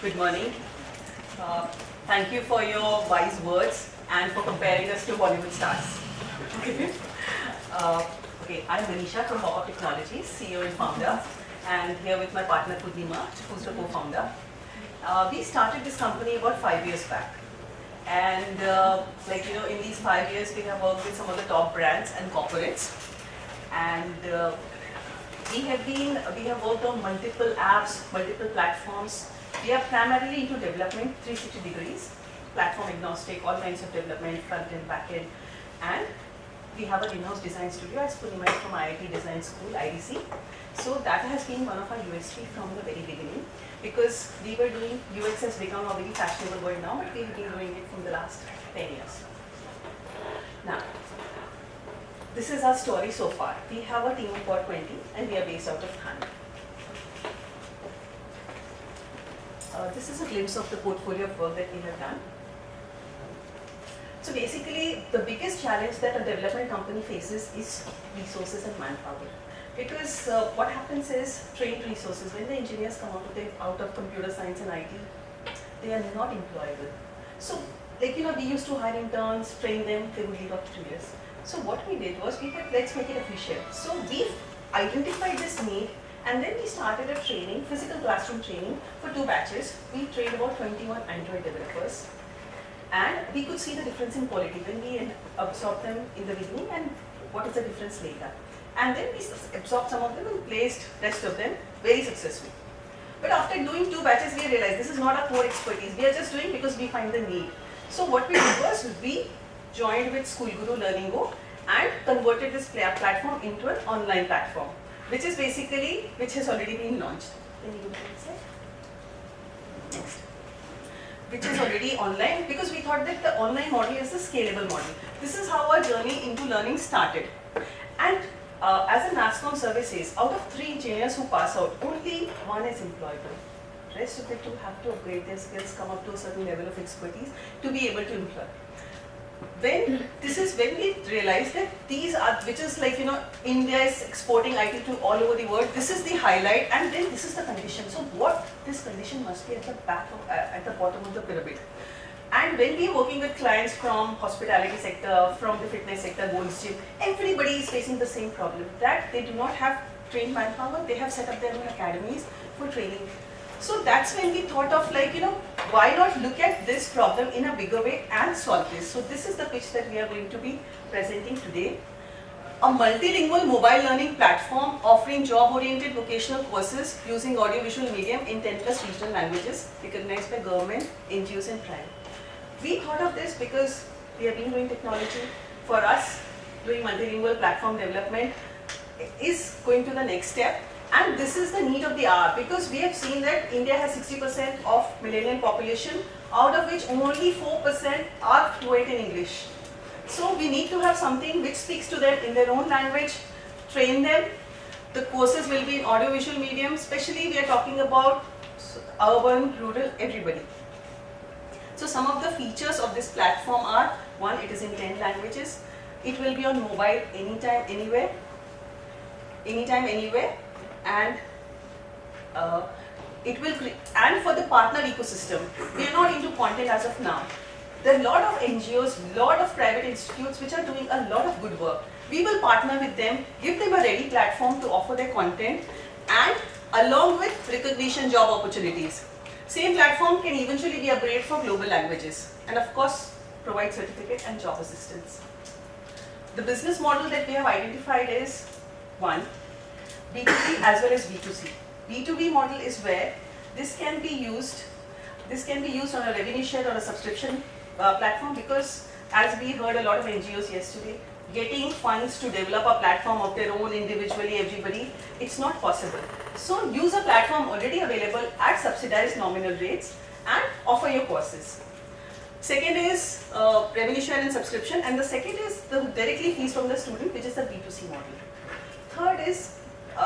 Good morning. Uh, Thank you for your wise words and for comparing us to Bollywood stars. Okay, I'm Manisha from Pop-Up Technologies, CEO and founder, and here with my partner Purnima, who's the co-founder. We started this company about 5 years back. And in these 5 years, we have worked with some of the top brands and corporates. And we have worked on multiple apps, multiple platforms. We are primarily into development, 360 degrees, platform agnostic, all kinds of development, front end, back end. And we have an in-house design studio as Purnima is from IIT Design School, IDC. So that has been one of our USP from the very beginning, because we were doing, UX has become a very fashionable word now, but we have been doing it from the last 10 years. Now, this is our story so far. We have a team of about 20 and we are based out of Thane. This is a glimpse of the portfolio of work that we have done. So basically, the biggest challenge that a development company faces is resources and manpower. Because what happens is trained resources, when the engineers come out of computer science and IT, they are not employable. So we used to hire interns, train them, they would leave after 2 years. So what we did was we said, let's make it efficient. So we identified this need, and then we started a training, physical classroom training for 2 batches. We trained about 21 Android developers. And we could see the difference in quality when we absorbed them in the beginning and what is the difference later. And then we absorbed some of them and placed rest of them very successfully. But after doing 2 batches, we realized this is not our core expertise. We are just doing because we find the need. So what we did was we joined with School Guru Learning Go and converted this platform into an online platform, which has already been launched. Can you go to the next slide? Next. Which is already online, because we thought that the online model is the scalable model. This is how our journey into learning started. And as a NASCOM survey says, out of 3 engineers who pass out, only 1 is employable. Rest of the 2 have to upgrade their skills, come up to a certain level of expertise to be able to employ. This is when we realized that these are, which is India is exporting IT to all over the world. This is the highlight, and then this is the condition. So what this condition must be at the at the bottom of the pyramid. And when we are working with clients from hospitality sector, from the fitness sector, Gold's Gym, everybody is facing the same problem, that they do not have trained manpower. They have set up their own academies for training. So that's when we thought of why not look at this problem in a bigger way and solve this. So this is the pitch that we are going to be presenting today. A multilingual mobile learning platform offering job-oriented vocational courses using audiovisual medium in 10+ regional languages recognized by government, NGOs and private. We thought of this because we have been doing technology. For us, doing multilingual platform development is going to the next step. And this is the need of the hour, because we have seen that India has 60% of millennial population, out of which only 4% are fluent in English. So we need to have something which speaks to them in their own language, train them. The courses will be in audiovisual medium, especially we are talking about urban, rural, everybody. So some of the features of this platform are, 1, it is in 10 languages. It will be on mobile anytime, anywhere. And and for the partner ecosystem, we are not into content as of now. There are a lot of NGOs, lot of private institutes which are doing a lot of good work. We will partner with them, give them a ready platform to offer their content, and along with recognition job opportunities. Same platform can eventually be upgraded for global languages, and of course provide certificate and job assistance. The business model that we have identified is 1, B2B as well as B2C. B2B model is where this can be used on a revenue share or a subscription platform, because as we heard a lot of NGOs yesterday, getting funds to develop a platform of their own individually, everybody, it's not possible. So use a platform already available at subsidized nominal rates and offer your courses. Second is revenue share and subscription, and the second is the directly fees from the student, which is the B2C model. Third is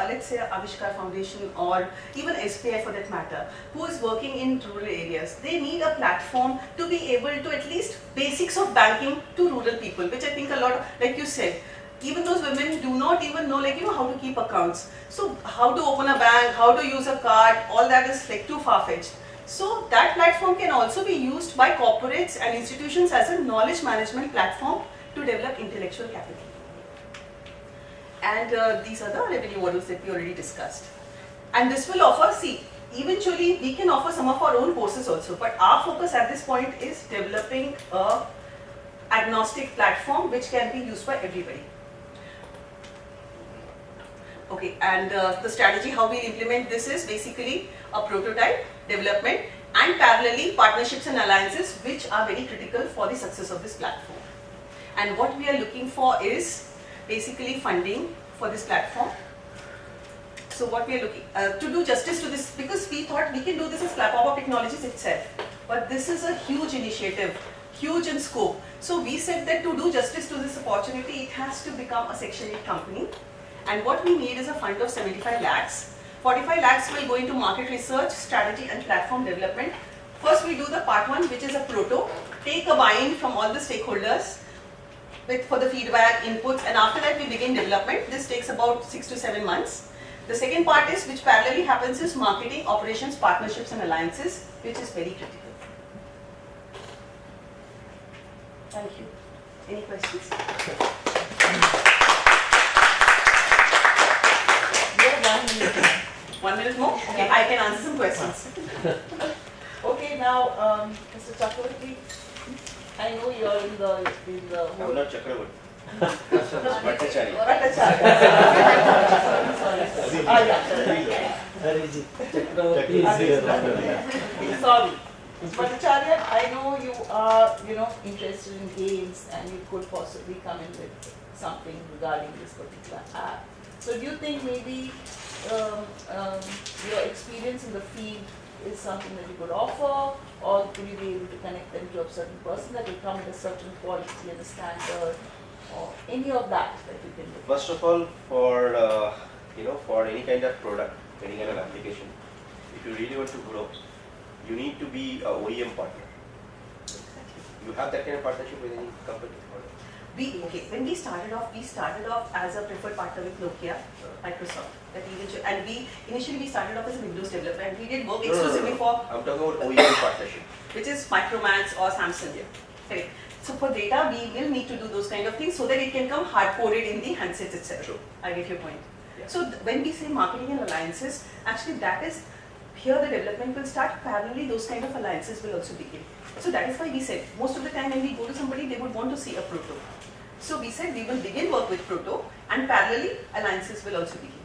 let's say Avishkar Foundation or even SBI for that matter, who is working in rural areas. They need a platform to be able to at least basics of banking to rural people, which I think a lot of, like you said, even those women do not even know how to keep accounts. So how to open a bank, how to use a card, all that is too far-fetched. So that platform can also be used by corporates and institutions as a knowledge management platform to develop intellectual capital. And these are the revenue models that we already discussed. And this will offer, see, eventually we can offer some of our own courses also, but our focus at this point is developing a agnostic platform which can be used by everybody. Okay, and the strategy how we implement this is basically a prototype, development, and parallelly partnerships and alliances which are very critical for the success of this platform. And what we are looking for is basically funding for this platform. So what we are looking to do justice to this, because we thought we can do this as pop-up technologies itself, but this is a huge initiative, huge in scope. So we said that to do justice to this opportunity, it has to become a Section 8 company. And what we need is a fund of 75 lakhs. 45 lakhs will go into market research, strategy and platform development. First we do the part 1, which is a proto, take a buy-in from all the stakeholders for the feedback, inputs, and after that we begin development. This takes about 6 to 7 months. The second part is, which parallelly happens, is marketing, operations, partnerships and alliances, which is very critical. Thank you. Any questions? Yeah, 1 minute more? Okay, I can answer some questions. Okay, now, Mr. Chakravarti, I know you are in the I'm not Chakravarti. Bhattacharya. Sorry. Bhattacharya, I know you are, interested in games and you could possibly come in with something regarding this particular app. So do you think maybe your experience in the field is something that you could offer, or could you be able to connect them to a certain person that will come with a certain quality and a standard, or any of that you can do? First of all, for for any kind of product, any kind of application, if you really want to grow, you need to be a OEM partner. You have that kind of partnership with any company? When we started off as a preferred partner with Nokia, Microsoft. And initially we started off as a Windows developer, and we did work exclusively for. I'm talking about OEM partnership, which is Micromax or Samsung. Yeah. Correct. So for data, we will need to do those kind of things so that it can come hard-coded in the handsets itself. True. I get your point. Yeah. So when we say marketing and alliances, actually that is, here the development will start, parallelly those kind of alliances will also begin. So that is why we said, most of the time when we go to somebody, they would want to see a proto. So we said we will begin work with proto, and parallelly alliances will also begin.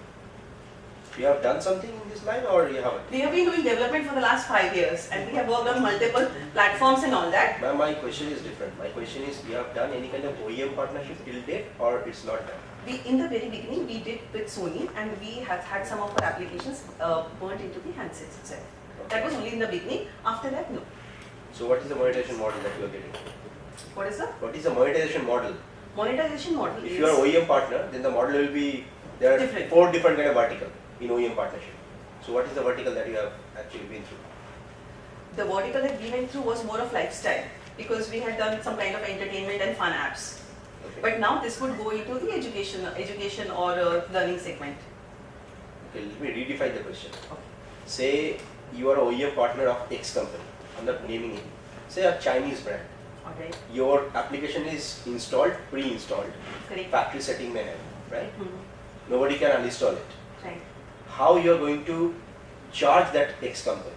You have done something in this line, or you haven't? We have been doing development for the last 5 years, and we have worked on multiple platforms and all that. My question is different. My question is, you have done any kind of OEM partnership till date, or it's not done? In the very beginning, we did with Sony, and we have had some of our applications burnt into the handsets itself. Okay. That was only in the beginning. After that, no. So what is the monetization model that you are getting? What is the? What is the monetization model? Monetization model If you are OEM partner, then the model will be, there are different. 4 different kind of vertical in OEM partnership. So what is the vertical that you have actually been through? The vertical that we went through was more of lifestyle, because we had done some kind of entertainment and fun apps. Okay. But now this would go into the education or learning segment. Okay, let me redefine the question. Okay. Say you are an OEM partner of X company. I'm not naming it. Say a Chinese brand. Okay. Your application is installed, pre-installed. Correct. Factory setting may have, right? Mm-hmm. Nobody can uninstall it. Right. How you are going to charge that X company?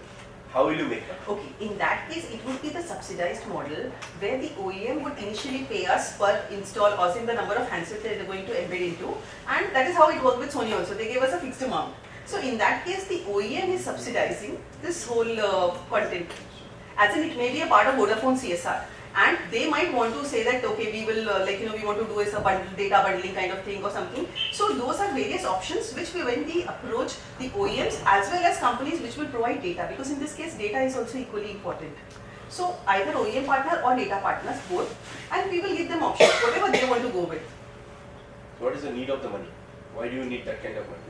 How will you make that? Okay, in that case, it would be the subsidized model where the OEM would initially pay us per install or in the number of handsets that they're going to embed into, and that is how it worked with Sony also. They gave us a fixed amount. So in that case, the OEM is subsidizing this whole content. As in, it may be a part of Vodafone CSR. And they might want to say that, okay, we will, we want to do is a data bundling kind of thing or something. So those are various options which when we approach the OEMs as well as companies which will provide data, because in this case, data is also equally important. So either OEM partner or data partners, both, and we will give them options, whatever they want to go with. So what is the need of the money? Why do you need that kind of money?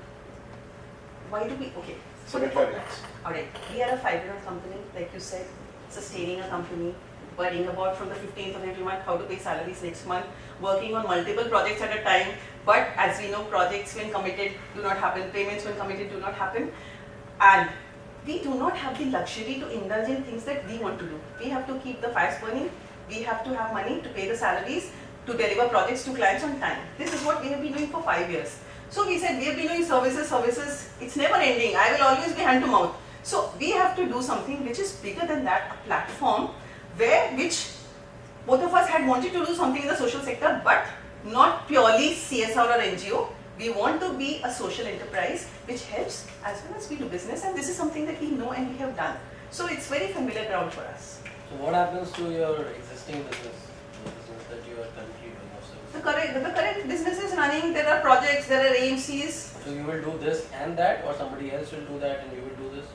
Why do we, okay. 75 lakhs. Alright, we are a 5-year company, like you said, sustaining a company, worrying about from the 15th of every month how to pay salaries next month, working on multiple projects at a time. But as we know, projects when committed do not happen, payments when committed do not happen. And we do not have the luxury to indulge in things that we want to do. We have to keep the fires burning, we have to have money to pay the salaries, to deliver projects to clients on time. This is what we have been doing for 5 years. So we said we have been doing services, it's never ending, I will always be hand to mouth. So we have to do something which is bigger than that, a platform which both of us had wanted to do something in the social sector, but not purely CSR or NGO. We want to be a social enterprise which helps as well as we do business, and this is something that we know and we have done. So it's very familiar ground for us. So what happens to your existing business, the business that you are currently doing of service? The current business is running, there are projects, there are AMCs. So you will do this and that, or somebody else will do that and you will do this?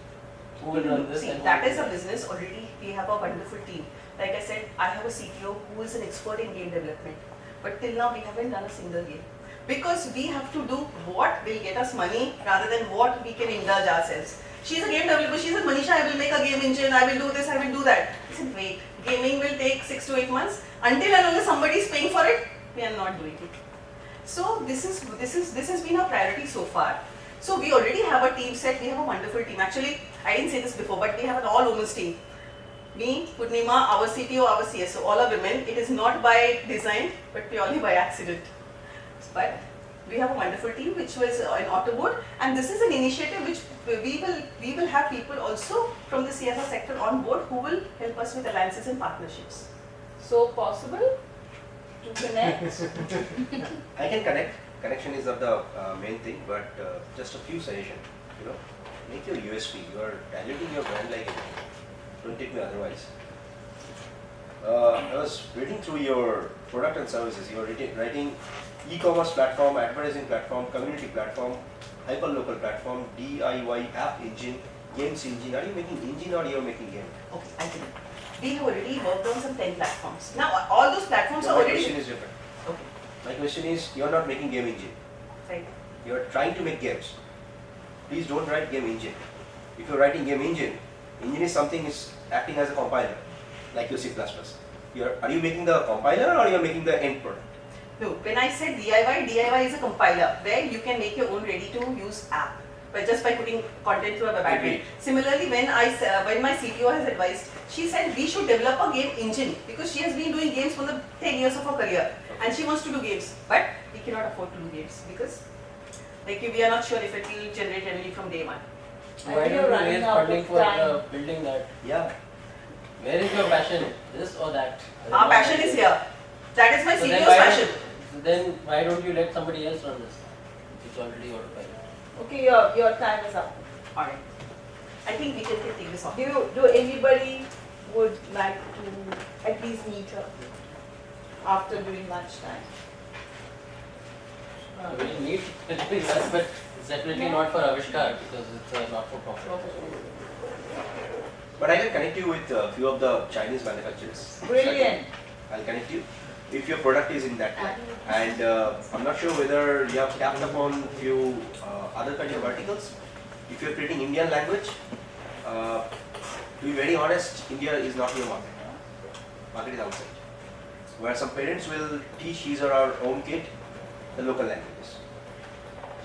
Who will run this? See, and who that will is do a business already. We have a wonderful team. Like I said, I have a CTO who is an expert in game development. But till now we haven't done a single game. Because we have to do what will get us money rather than what we can indulge ourselves. She's a game developer, she said, Manisha, I will make a game engine, I will do this, I will do that. I said, wait, gaming will take 6 to 8 months. Until and unless somebody is paying for it, we are not doing it. So this has been our priority so far. So we already have a team set, we have a wonderful team. Actually, I didn't say this before, but we have an all-women's team. Me, Purnima, our CTO, our CSO, all are women. It is not by design, but purely by accident. But we have a wonderful team which was in Autoboard, and this is an initiative which we will have people also from the CSR sector on board who will help us with alliances and partnerships. So possible to connect? I can connect. Connection is not the main thing, but just a few suggestions. You know, make your USP. You are diluting your brand like anything. Don't take me otherwise. I was reading through your product and services. You are writing e-commerce platform, advertising platform, community platform, hyper-local platform, DIY app engine, games engine. Are you making engine or you are making game? Okay, I think we have already worked on some 10 platforms. Now all those platforms So are my already. question is different. Okay, My question is, you are not making game engine. right. You are trying to make games. Please don't write game engine. If you are writing game engine is something is acting as a compiler, like your C++. Are you making the compiler or you are making the end product? No, when I said DIY is a compiler where you can make your own ready-to-use app, but just by putting content through a web app. Agreed. Similarly, when my CTO has advised, she said we should develop a game engine because she has been doing games for the 10 years of her career and she wants to do games, but we cannot afford to do games because we are not sure if it will generate revenue from day one. Why And you're don't you running raise out of funding for time. building that? Yeah. Where is your passion? This or that? Our passion is here. That is my So then CTO's why passion. Then why don't you let somebody else run this? It's already autopilot. Okay, your time is up. Alright. I think we can take this off. Do anybody would like to at least meet her after during lunchtime? We need yes, but it's definitely not for Avishkar because it's a not-for-profit. But I can connect you with a few of the Chinese manufacturers. Brilliant. I'll connect you if your product is in that line. And I'm not sure whether you have tapped upon few other kind of verticals. If you're creating Indian language, to be very honest, India is not your market. Market is outside. Where some parents will teach his or our own kid the local languages.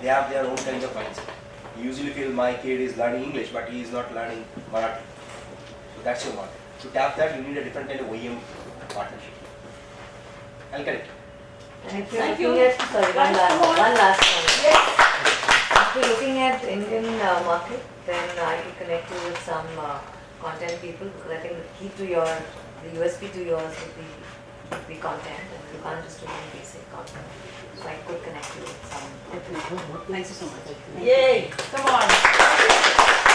They have their own kind of mindset. You usually feel my kid is learning English, but he is not learning Marathi. So that's your market. To tap that, you need a different kind of OEM partnership. I'll connect. And if you're Thank you. looking at, sorry, one last point. Yes. If you're looking at Indian market, then I will connect you with some content people because I think the key to the USP to yours would be content, and you can't just do any basic content. So I could connect you with some. Thank you so much. Yay. Come on.